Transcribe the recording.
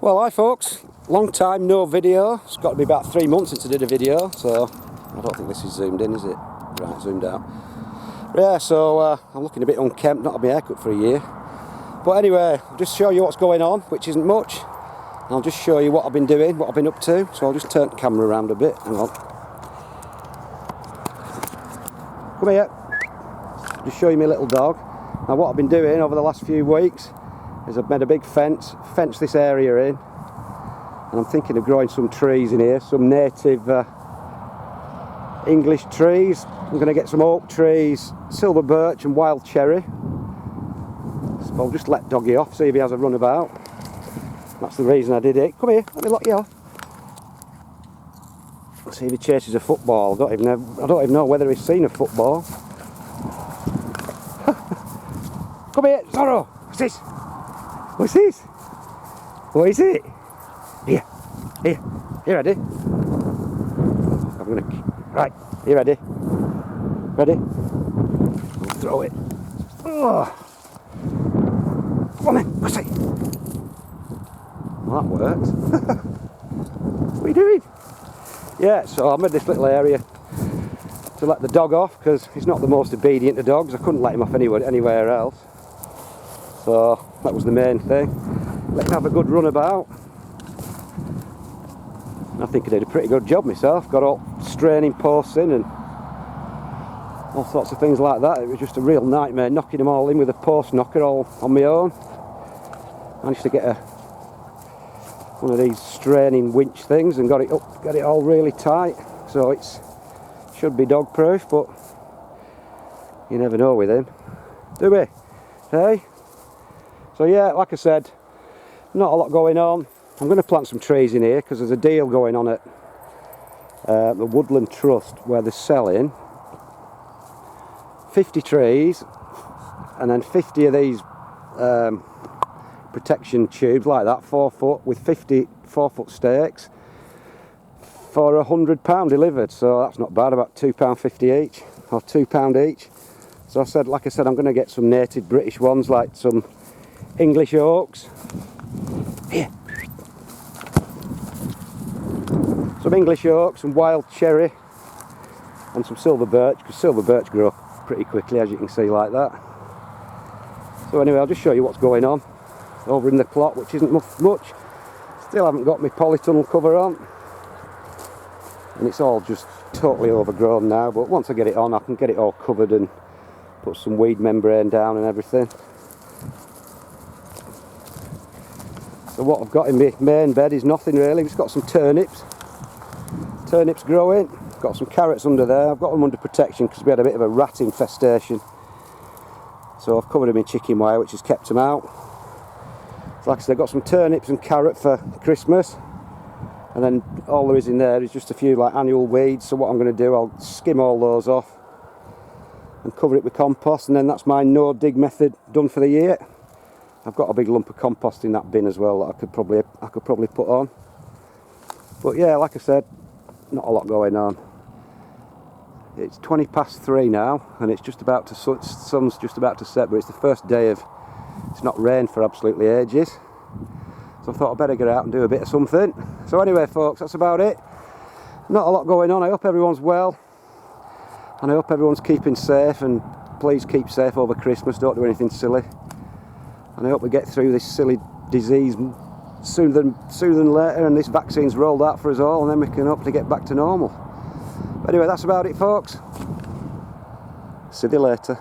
Well, hi folks, long time no video. It's got to be about 3 months since I did a video, so I don't think this is zoomed in, is it? Right, zoomed out. Yeah, so I'm looking a bit unkempt, not had my haircut for a year. But anyway, I'll just show you what's going on, which isn't much. I'll just show you what I've been doing, what I've been up to. So I'll just turn the camera around a bit. Hang on. Come here. Just show you my little dog. Now what I've been doing over the last few weeks is I've made a big fence this area in, and I'm thinking of growing some trees in here, some native English trees. I'm going to get some oak trees, silver birch and wild cherry. So I'll just let Doggy off, see if he has a run about. That's the reason I did it. Come here, let me lock you off. Let's see if he chases a football. I don't even know whether he's seen a football. Come here, Zorro. What's this? What's this? What is it? Here, ready? I'm gonna. Right, you ready? Ready? I'll throw it. Oh. Come on then, what's it? Well, that works. What are you doing? Yeah, so I made this little area to let the dog off because he's not the most obedient to dogs. I couldn't let him off anywhere else. So that was the main thing. Let him have a good run about. I think I did a pretty good job myself. Got all straining posts in and all sorts of things like that. It was just a real nightmare knocking them all in with a post knocker all on my own. Managed to get one of these straining winch things and got it up, got it all really tight. So it should be dog proof, but you never know with him, do we? Hey? So yeah, like I said, not a lot going on. I'm going to plant some trees in here because there's a deal going on at the Woodland Trust where they're selling 50 trees and then 50 of these protection tubes like that, 4 foot with 50 4-foot stakes for £100 delivered. So that's not bad, about £2.50 each or £2 each. So like I said, I'm going to get some native British ones like some English oaks. Here. Some English oaks, some wild cherry and some silver birch, because silver birch grow pretty quickly, as you can see, like that. So anyway, I'll just show you what's going on over in the plot, which isn't much. Still haven't got my polytunnel cover on, and it's all just totally overgrown now, but once I get it on I can get it all covered and put some weed membrane down and everything. So what I've got in my main bed is nothing really. Just got some turnips growing, got some carrots under there. I've got them under protection because we had a bit of a rat infestation, so I've covered them in chicken wire, which has kept them out. So like I said, I've got some turnips and carrot for Christmas, and then all there is in there is just a few like annual weeds. So what I'm going to do, I'll skim all those off and cover it with compost, and then that's my no dig method done for the year. I've got a big lump of compost in that bin as well that I could probably put on. But yeah, like I said, not a lot going on. It's 3:20 now, and it's just about to sun's just about to set, but it's the first day of it's not rained for absolutely ages. So I thought I'd better get out and do a bit of something. So anyway, folks, that's about it. Not a lot going on. I hope everyone's well, and I hope everyone's keeping safe, and please keep safe over Christmas. Don't do anything silly. And I hope we get through this silly disease sooner than later, and this vaccine's rolled out for us all, and then we can hopefully get back to normal. But anyway, that's about it, folks. See you later.